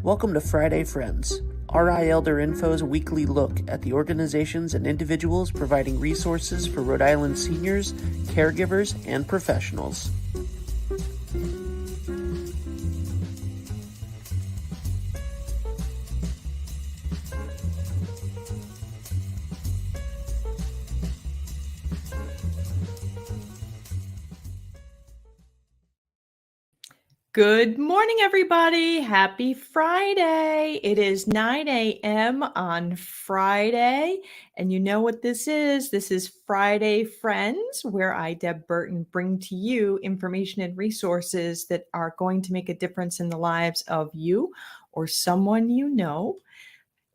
Welcome to Friday Friends, RI Elder Info's weekly look at the organizations and individuals providing resources for Rhode Island seniors, caregivers, and professionals. Good morning, everybody. Happy Friday. It is 9 a.m. on Friday. And you know what this is? This is Friday Friends, where I, Deb Burton, bring to you information and resources that are going to make a difference in the lives of you or someone you know.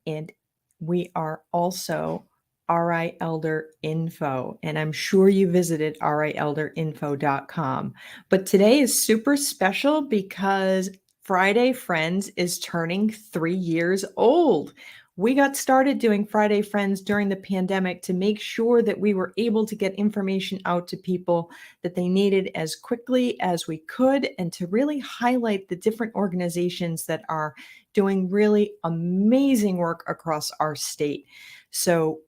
And we are also RI Elder Info, and I'm sure you visited rielderinfo.com. But today is super special because Friday Friends is turning 3 years old. We got started doing Friday Friends during the pandemic to make sure that we were able to get information out to people that they needed as quickly as we could, and to really highlight the different organizations that are doing really amazing work across our state. So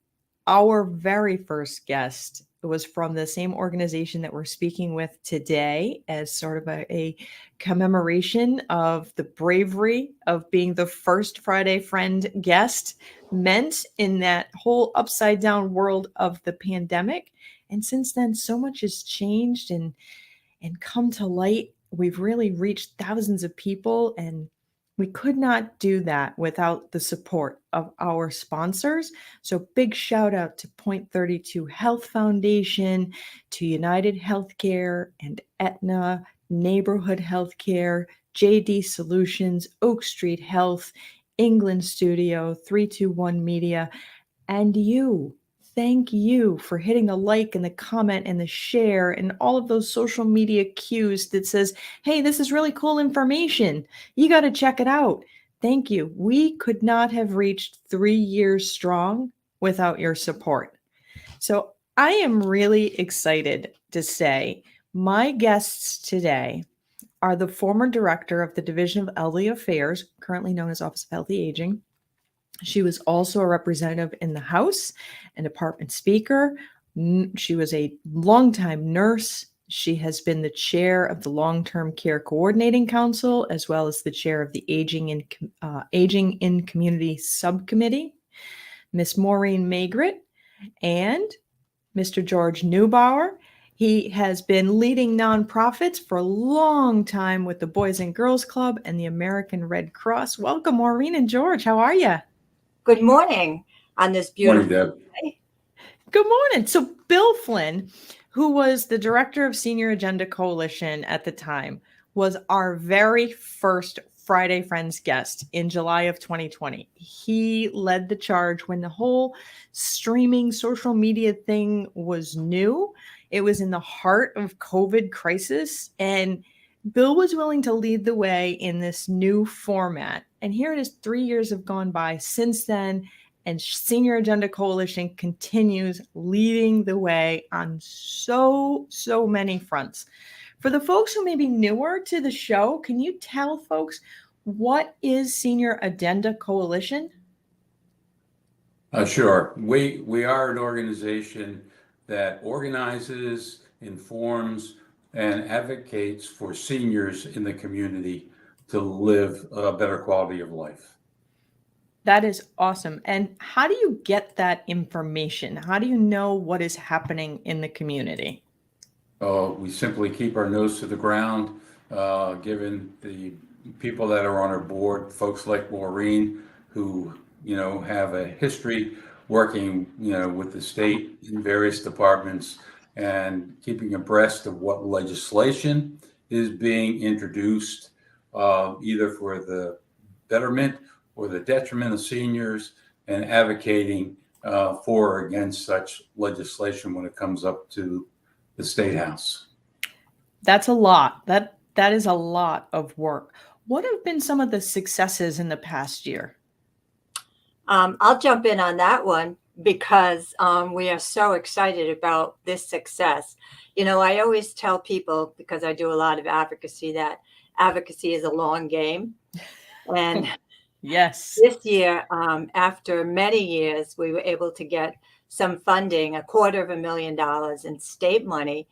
our very first guest was from the same organization that we're speaking with today, as sort of a commemoration of the bravery of being the first Friday Friend guest meant in that whole upside down world of the pandemic. And since then, so much has changed and come to light. We've really reached thousands of people, and we could not do that without the support of our sponsors. So big shout out to Point 32 Health Foundation, to United Healthcare and Aetna, Neighborhood Healthcare, JD Solutions, Oak Street Health, England Studio, 321 Media, and you. Thank you for hitting the like and the comment and the share and all of those social media cues that says, hey, this is really cool information. You got to check it out. Thank you. We could not have reached 3 years strong without your support. So I am really excited to say my guests today are the former director of the Division of Elderly Affairs, currently known as Office of Healthy Aging. She was also a representative in the House, an department speaker. She was a longtime nurse. She has been the chair of the Long-Term Care Coordinating Council, as well as the chair of the Aging in Community Subcommittee. Miss Maureen Maigret and Mr. George Neubauer. He has been leading nonprofits for a long time with the Boys and Girls Club and the American Red Cross. Welcome, Maureen and George. How are you? Good morning on this beautiful day. Good morning. So Bill Flynn, who was the director of Senior Agenda Coalition at the time, was our very first Friday Friends guest in July of 2020. He led the charge when the whole streaming social media thing was new. It was in the heart of COVID crisis, and Bill was willing to lead the way in this new format. And here it is, 3 years have gone by since then, and Senior Agenda Coalition continues leading the way on so many fronts. For the folks who may be newer to the show, can you tell folks what is Senior Agenda Coalition? Sure. We are an organization that organizes, informs, and advocates for seniors in the community to live a better quality of life. That is awesome. And how do you get that information? How do you know what is happening in the community? We simply keep our nose to the ground, given the people that are on our board, folks like Maureen, who, have a history working, with the state in various departments and keeping abreast of what legislation is being introduced, either for the betterment or the detriment of seniors, and advocating for or against such legislation when it comes up to the State House. That's a lot. That is a lot of work. What have been some of the successes in the past year? I'll jump in on that one because we are so excited about this success. I always tell people, because I do a lot of advocacy, that advocacy is a long game. And Yes. This year, after many years, we were able to get some funding, $250,000 in state money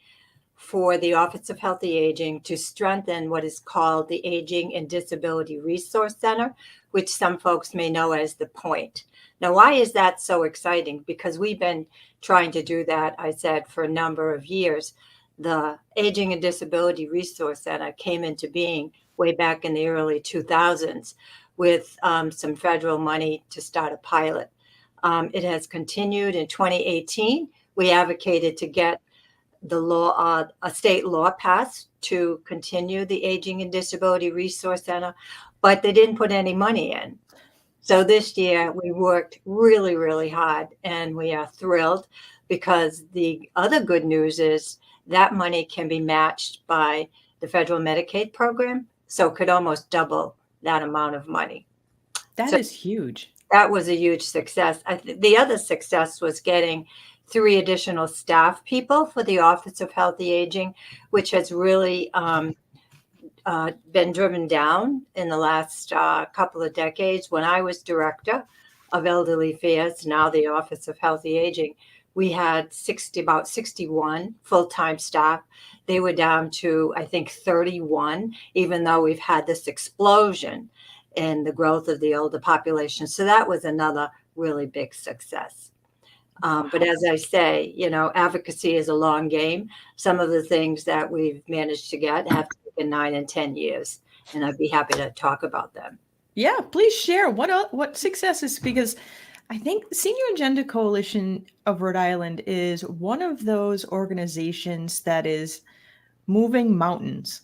for the Office of Healthy Aging to strengthen what is called the Aging and Disability Resource Center, which some folks may know as the Point. Now, why is that so exciting? Because we've been trying to do that, I said, for a number of years. The Aging and Disability Resource Center came into being way back in the early 2000s with some federal money to start a pilot. It has continued in 2018. We advocated to get the law, a state law passed to continue the Aging and Disability Resource Center, but they didn't put any money in. So this year we worked really, really hard, and we are thrilled because the other good news is that money can be matched by the federal Medicaid program, so it could almost double that amount of money. That is huge. That was a huge success. The other success was getting 3 additional staff people for the Office of Healthy Aging, which has really been driven down in the last couple of decades. When I was director of Elderly Affairs, now the Office of Healthy Aging, we had about 61 full-time staff. They were down to, I think, 31, even though we've had this explosion in the growth of the older population. So that was another really big success. But as I say, advocacy is a long game. Some of the things that we've managed to get have taken 9 and 10 years, and I'd be happy to talk about them. Yeah, please share what successes, because I think the Senior Agenda Coalition of Rhode Island is one of those organizations that is moving mountains.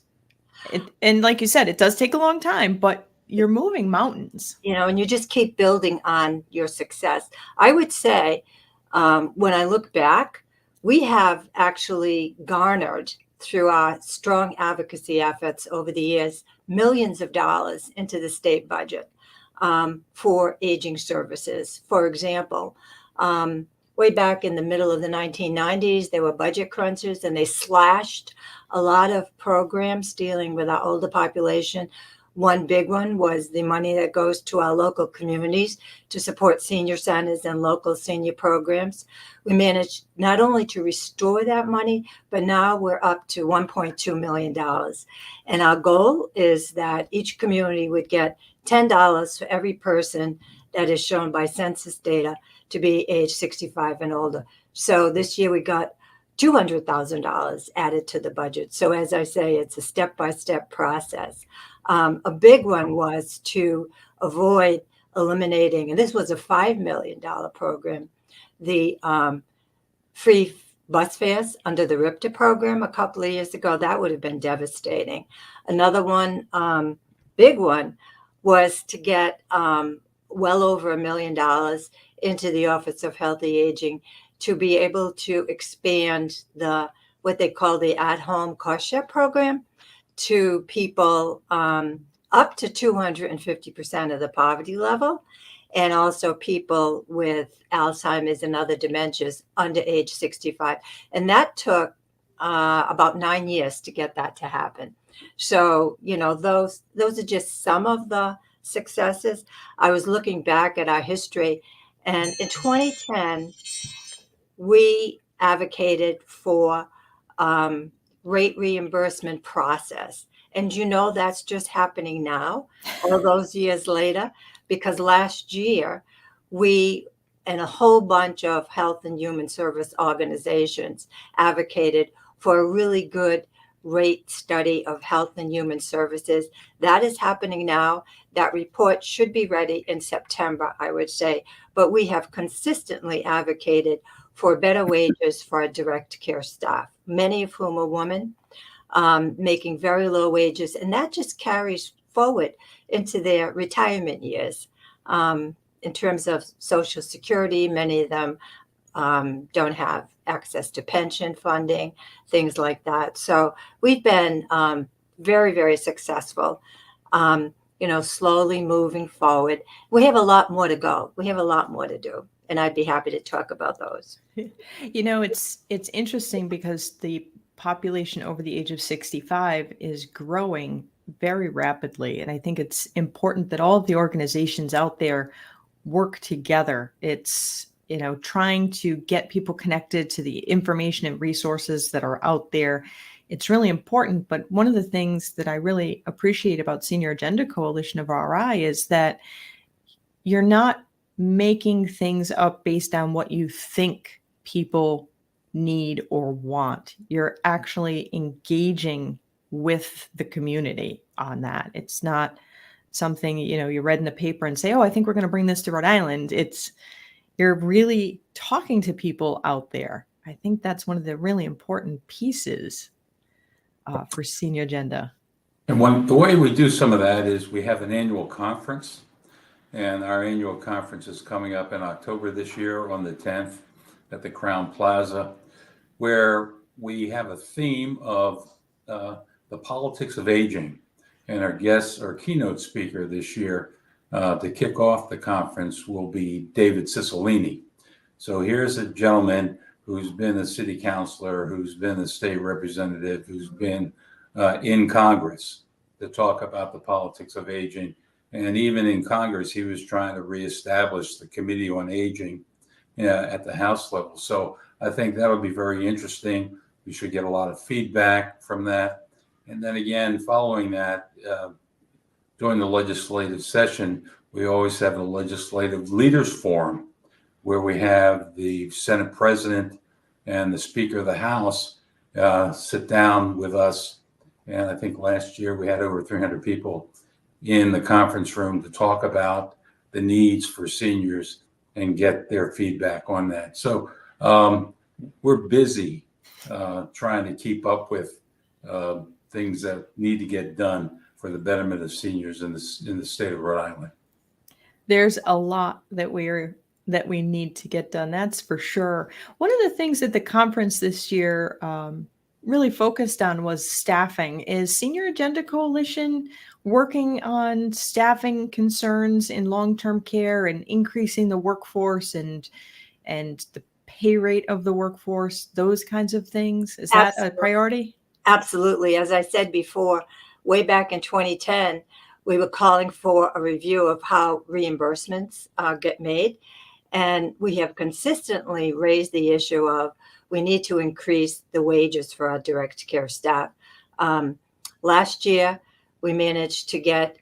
And like you said, it does take a long time, but you're moving mountains. And you just keep building on your success. I would say, when I look back, we have actually garnered, through our strong advocacy efforts over the years, millions of dollars into the state budget for aging services. For example, way back in the middle of the 1990s, there were budget crunches, and they slashed a lot of programs dealing with our older population. One big one was the money that goes to our local communities to support senior centers and local senior programs. We managed not only to restore that money, but now we're up to $1.2 million. And our goal is that each community would get $10 for every person that is shown by census data to be age 65 and older. So this year we got $200,000 added to the budget. So as I say, it's a step-by-step process. A big one was to avoid eliminating, and this was a $5 million program, the free bus fares under the RIPTA program a couple of years ago. That would have been devastating. Another one, big one, was to get well over $1 million into the Office of Healthy Aging to be able to expand what they call the at-home cost share program to people up to 250% of the poverty level, and also people with Alzheimer's and other dementias under age 65. And that took about 9 years to get that to happen. So, those are just some of the successes. I was looking back at our history, and in 2010, we advocated for rate reimbursement process. And that's just happening now, all those years later, because last year we and a whole bunch of health and human service organizations advocated for a really good rate study of health and human services. That is happening now. That report should be ready in September, I would say. But we have consistently advocated for better wages for our direct care staff, many of whom are women, making very low wages. And that just carries forward into their retirement years. In terms of Social Security, many of them don't have access to pension funding, things like that. So we've been very, very successful, slowly moving forward. We have a lot more to go. We have a lot more to do. And I'd be happy to talk about those. It's interesting because the population over the age of 65 is growing very rapidly. And I think it's important that all of the organizations out there work together. It's, trying to get people connected to the information and resources that are out there. It's really important. But one of the things that I really appreciate about Senior Agenda Coalition of RI is that you're not making things up based on what you think people need or want. You're actually engaging with the community on that. It's not something, you read in the paper and say, oh, I think we're going to bring this to Rhode Island. You're really talking to people out there. I think that's one of the really important pieces for Senior Agenda. And the way we do some of that is we have an annual conference, and our annual conference is coming up in October this year on the 10th at the Crown Plaza, where we have a theme of the politics of aging. And our keynote speaker this year to kick off the conference will be David Cicilline. So here's a gentleman who's been a city councilor, who's been a state representative, who's been in Congress to talk about the politics of aging. And even in Congress, he was trying to reestablish the Committee on Aging at the House level. So I think that'll be very interesting. We should get a lot of feedback from that. And then again, following that, during the legislative session, we always have a legislative leaders forum where we have the Senate President and the Speaker of the House sit down with us. And I think last year we had over 300 people in the conference room to talk about the needs for seniors and get their feedback on that. So we're busy trying to keep up with things that need to get done for the betterment of seniors in the state of Rhode Island. There's a lot that we need to get done. That's for sure. One of the things that the conference this year really focused on was staffing. Is Senior Agenda Coalition working on staffing concerns in long-term care and increasing the workforce and the pay rate of the workforce, those kinds of things? Is that a priority? Absolutely. As I said before, way back in 2010, we were calling for a review of how reimbursements get made. And we have consistently raised the issue of we need to increase the wages for our direct care staff. Last year, we managed to get,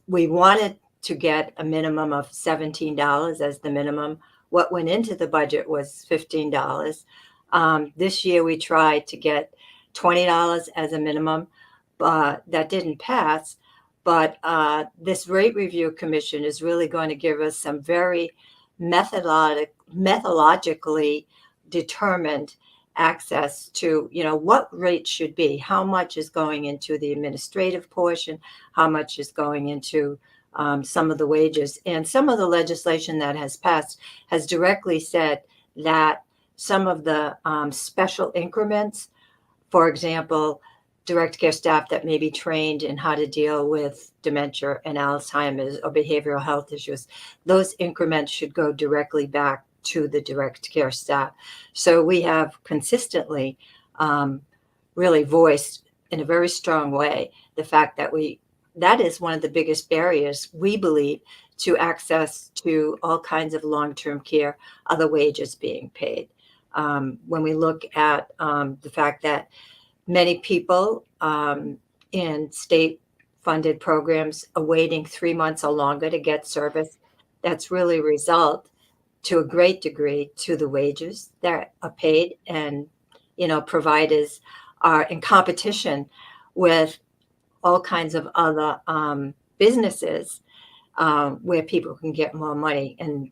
we wanted to get a minimum of $17 as the minimum. What went into the budget was $15. This year, we tried to get $20 as a minimum, but that didn't pass. But this rate review commission is really going to give us some very methodologically determined access to, what rate should be, how much is going into the administrative portion, how much is going into some of the wages. And some of the legislation that has passed has directly said that some of the special increments, for example, direct care staff that may be trained in how to deal with dementia and Alzheimer's or behavioral health issues, those increments should go directly back to the direct care staff. So we have consistently really voiced in a very strong way the fact that that is one of the biggest barriers, we believe, to access to all kinds of long-term care, other wages being paid. When we look at the fact that many people in state-funded programs are waiting 3 months or longer to get service, that's really a result, to a great degree, to the wages that are paid. And, providers are in competition with all kinds of other businesses where people can get more money. And,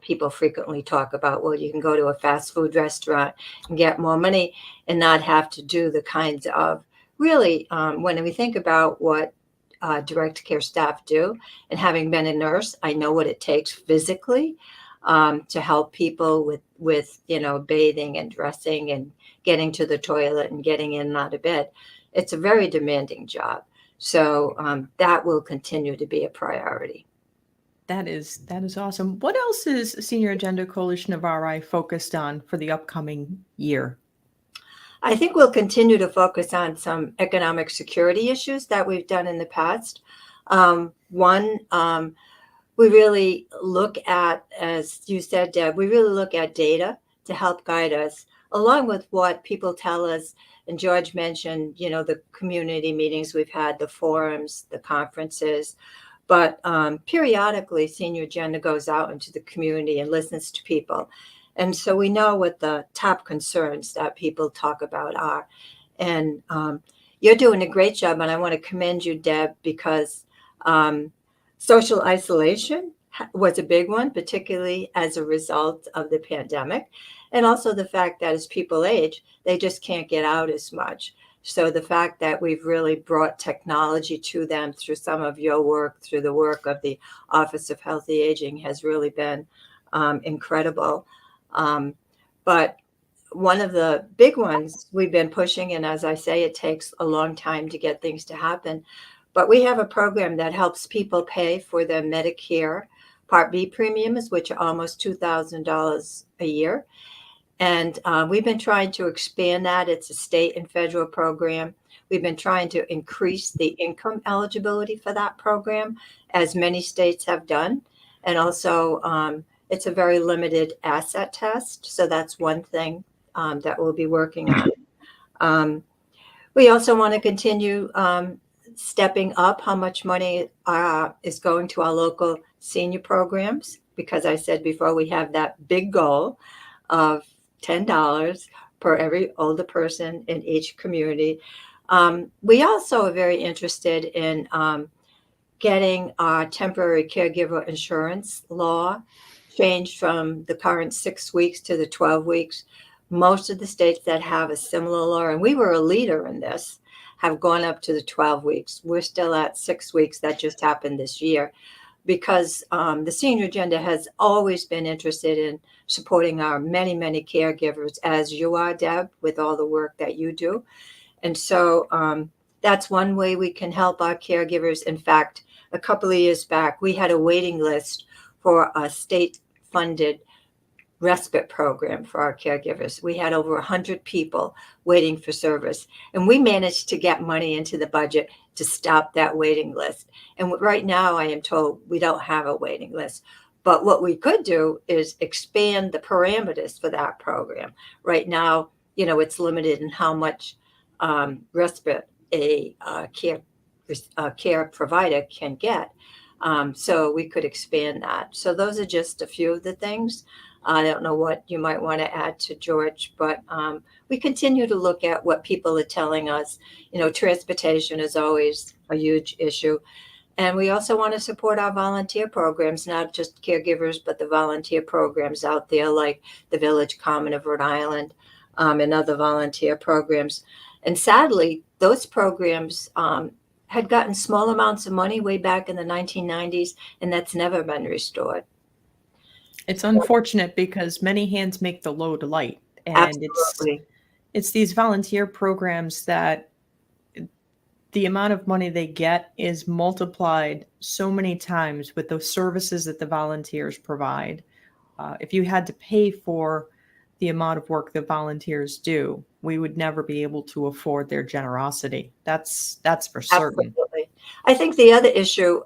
people frequently talk about, well, you can go to a fast food restaurant and get more money and not have to do the kinds of really, when we think about what direct care staff do, and having been a nurse, I know what it takes physically to help people with bathing and dressing and getting to the toilet and getting in and out of bed. It's a very demanding job. So that will continue to be a priority. That is awesome. What else is Senior Agenda Coalition of RI focused on for the upcoming year? I think we'll continue to focus on some economic security issues that we've done in the past. One, we really look at, as you said, Deb, we really look at data to help guide us, along with what people tell us. And George mentioned, the community meetings we've had, the forums, the conferences. But periodically, Senior Agenda goes out into the community and listens to people. And so we know what the top concerns that people talk about are. And you're doing a great job. And I want to commend you, Deb, because social isolation was a big one, particularly as a result of the pandemic. And also the fact that as people age, they just can't get out as much. So the fact that we've really brought technology to them through some of your work, through the work of the Office of Healthy Aging, has really been incredible. But one of the big ones we've been pushing, and as I say, it takes a long time to get things to happen, but we have a program that helps people pay for their Medicare Part B premiums, which are almost $2,000 a year. And we've been trying to expand that. It's a state and federal program. We've been trying to increase the income eligibility for that program, as many states have done. And also, it's a very limited asset test. So that's one thing that we'll be working on. We also want to continue stepping up how much money is going to our local senior programs, because I said before, we have that big goal of $10 per every older person in each community. We also are very interested in getting our temporary caregiver insurance law changed from the current 6 weeks to the 12 weeks. Most of the states that have a similar law, and we were a leader in this, have gone up to the 12 weeks. We're still at 6 weeks. That just happened this year, because the Senior Agenda has always been interested in supporting our many, many caregivers, as you are, Deb, with all the work that you do. And so that's one way we can help our caregivers. In fact, a couple of years back, we had a waiting list for a state-funded respite program for our caregivers. We had over 100 people waiting for service, and we managed to get money into the budget to stop that waiting list. And right now, I am told we don't have a waiting list. But what we could do is expand the parameters for that program. Right now, it's limited in how much respite a care provider can get. So we could expand that. So those are just a few of the things. I don't know what you might want to add to George, but we continue to look at what people are telling us. Transportation is always a huge issue. And we also want to support our volunteer programs, not just caregivers, but the volunteer programs out there, like the Village Common of Rhode Island and other volunteer programs. And sadly, those programs had gotten small amounts of money way back in the 1990s, and that's never been restored. It's unfortunate because many hands make the load light. And Absolutely. it's these volunteer programs that the amount of money they get is multiplied so many times with those services that the volunteers provide. If you had to pay for the amount of work that volunteers do, we would never be able to afford their generosity. That's for certain. Absolutely. I think the other issue,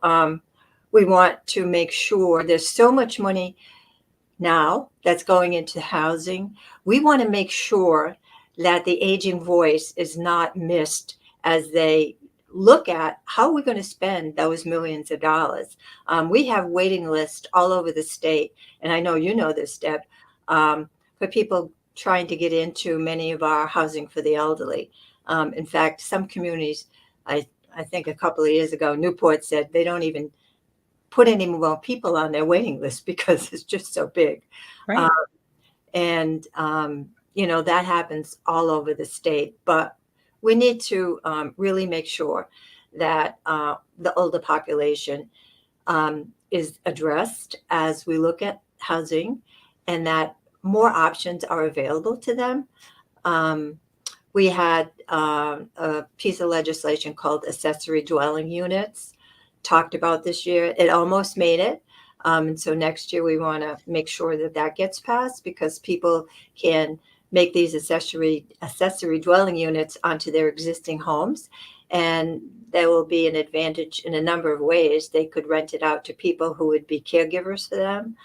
we want to make sure, there's so much money now that's going into housing. We want to make sure that the aging voice is not missed as they look at how we're going to spend those millions of dollars. We have waiting lists all over the state, and I know you know this, Deb, for people trying to get into many of our housing for the elderly. In fact, some communities, I think a couple of years ago, Newport said they don't even put any more people on their waiting list because it's just so big. Right. That happens all over the state. But we need to really make sure that the older population is addressed as we look at housing, and that more options are available to them. We had a piece of legislation called accessory dwelling units talked about this year. It almost made it. And so next year we want to make sure that gets passed, because people can make these accessory dwelling units onto their existing homes. And there will be an advantage in a number of ways. They could rent it out to people who would be caregivers for them,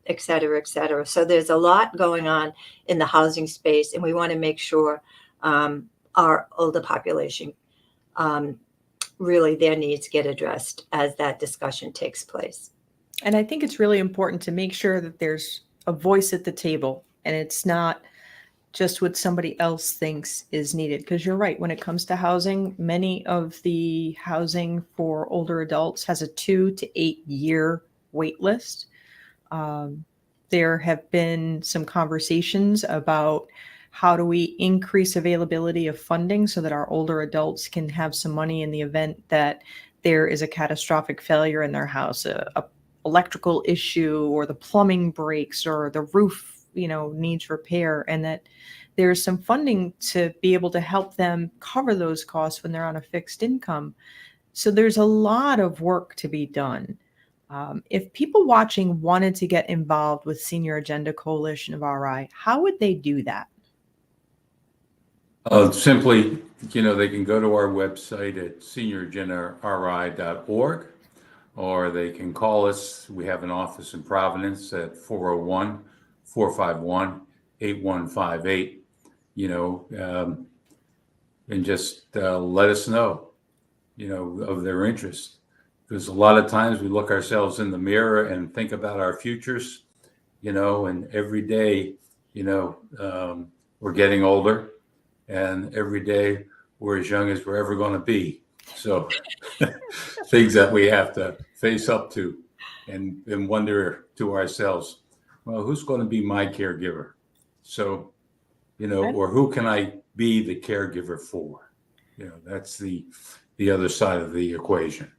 et cetera, et cetera. So there's a lot going on in the housing space, and we want to make sure our older population, really their needs get addressed as that discussion takes place. And I think it's really important to make sure that there's a voice at the table and it's not just what somebody else thinks is needed. Because you're right, when it comes to housing, many of the housing for older adults has a 2 to 8 year wait list. There have been some conversations about how do we increase availability of funding so that our older adults can have some money in the event that there is a catastrophic failure in their house, a electrical issue, or the plumbing breaks, or the roof, needs repair, and that there's some funding to be able to help them cover those costs when they're on a fixed income. So there's a lot of work to be done. If people watching wanted to get involved with Senior Agenda Coalition of RI, how would they do that? Simply, they can go to our website at seniораgendari.org, or they can call us. We have an office in Providence at 401-451-8158, and just let us know, of their interest. Because a lot of times we look ourselves in the mirror and think about our futures, and every day, we're getting older, and every day we're as young as we're ever going to be. So things that we have to face up to and wonder to ourselves, well, who's going to be my caregiver? So, or who can I be the caregiver for? That's the other side of the equation.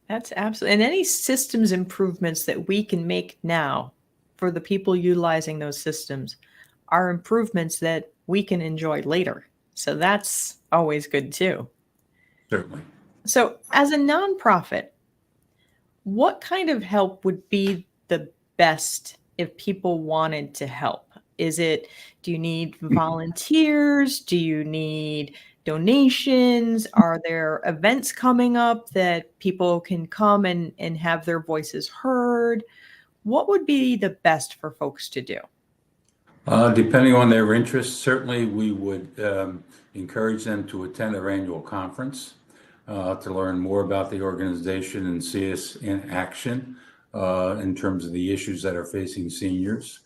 That's absolutely. And any systems improvements that we can make now for the people utilizing those systems are improvements that we can enjoy later. So that's always good too. Certainly. So as a nonprofit, what kind of help would be the best if people wanted to help? Do you need volunteers? Do you need donations? Are there events coming up that people can come and have their voices heard? What would be the best for folks to do? Depending on their interests, certainly we would encourage them to attend our annual conference to learn more about the organization and see us in action in terms of the issues that are facing seniors.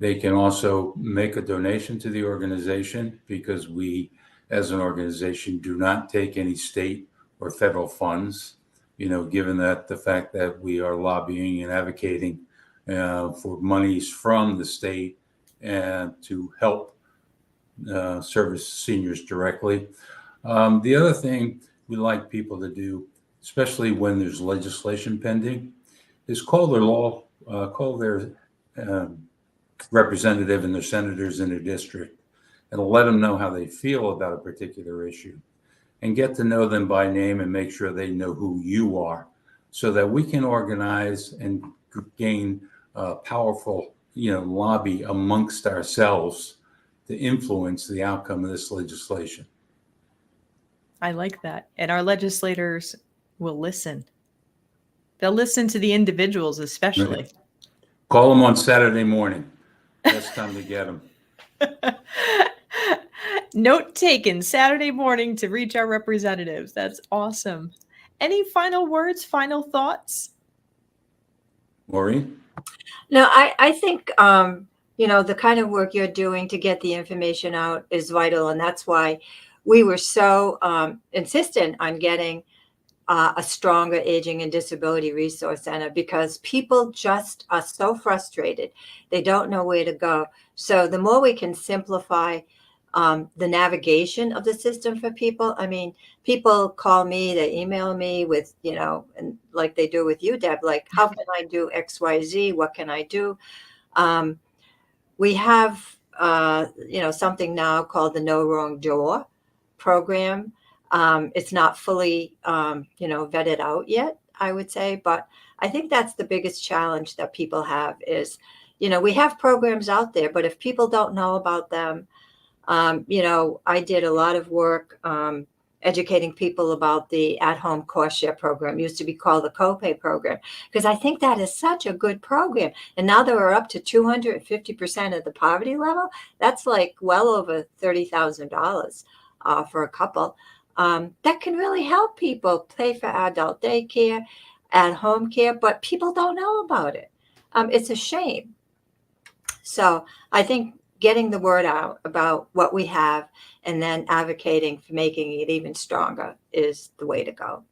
They can also make a donation to the organization, because we, as an organization, do not take any state or federal funds, given that the fact that we are lobbying and advocating for monies from the state and to help service seniors directly. The other thing we like people to do, especially when there's legislation pending, is call their representative and their senators in their district and let them know how they feel about a particular issue, and get to know them by name and make sure they know who you are, so that we can organize and gain powerful, lobby amongst ourselves to influence the outcome of this legislation. I like that. And our legislators will listen. They'll listen to the individuals, especially. Right. Call them on Saturday morning. Best time to get them. Note taken, Saturday morning to reach our representatives. That's awesome. Any final words, final thoughts? Maureen? No, I think, the kind of work you're doing to get the information out is vital. And that's why we were so insistent on getting a stronger Aging and Disability Resource Center, because people just are so frustrated. They don't know where to go. So the more we can simplify the navigation of the system for people. I mean, people call me, they email me with, and like they do with you, Deb, like, how can I do X, Y, Z? What can I do? We have, something now called the No Wrong Door program. It's not fully, vetted out yet, I would say, but I think that's the biggest challenge that people have is, we have programs out there, but if people don't know about them, I did a lot of work educating people about the at-home cost share program. It used to be called the copay program, because I think that is such a good program. And now that we're up to 250% of the poverty level, that's like well over $30,000 for a couple. That can really help people pay for adult daycare, at-home care, but people don't know about it. It's a shame. So I think getting the word out about what we have and then advocating for making it even stronger is the way to go.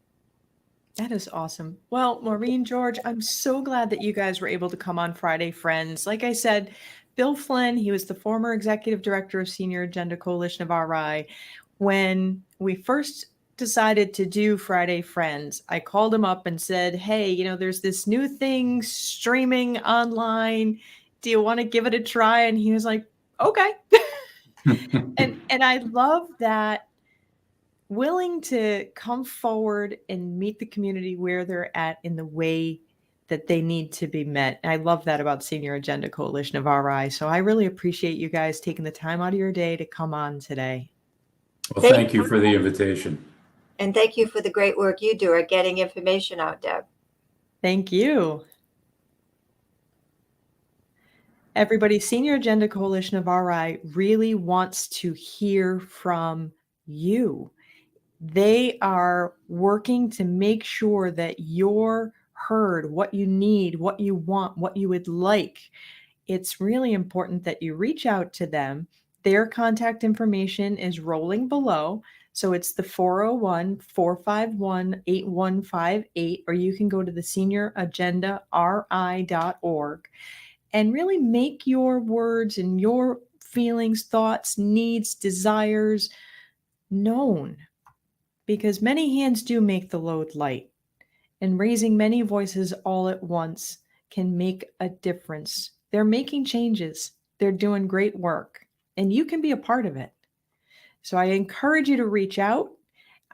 That is awesome. Well, Maureen, George, I'm so glad that you guys were able to come on Friday Friends. Like I said, Bill Flynn, he was the former executive director of Senior Agenda Coalition of RI. When we first decided to do Friday Friends, I called him up and said, hey, there's this new thing streaming online. Do you want to give it a try? And he was like, okay. And I love that, willing to come forward and meet the community where they're at in the way that they need to be met. I love that about Senior Agenda Coalition of RI. So I really appreciate you guys taking the time out of your day to come on today. Well, thank you for the invitation. And thank you for the great work you do at getting information out, Deb. Thank you. Everybody, Senior Agenda Coalition of RI really wants to hear from you. They are working to make sure that you're heard, what you need, what you want, what you would like. It's really important that you reach out to them. Their contact information is rolling below. So it's the 401-451-8158, or you can go to the seniораgendari.org and really make your words and your feelings, thoughts, needs, desires known. Because many hands do make the load light, and raising many voices all at once can make a difference. They're making changes. They're doing great work, and you can be a part of it. So I encourage you to reach out.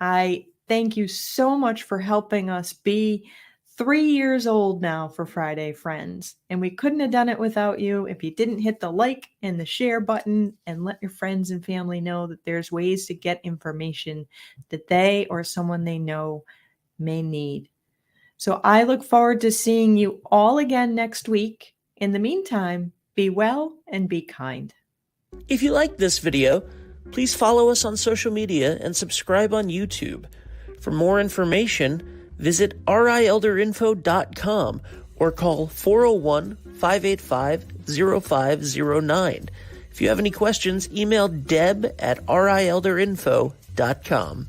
I thank you so much for helping us be 3 years old now for Friday Friends, and we couldn't have done it without you if you didn't hit the like and the share button and let your friends and family know that there's ways to get information that they or someone they know may need. So I look forward to seeing you all again next week. In the meantime, be well and be kind. If you liked this video, please follow us on social media and subscribe on YouTube. For more information, visit rielderinfo.com or call 401-585-0509. If you have any questions, email deb@rielderinfo.com.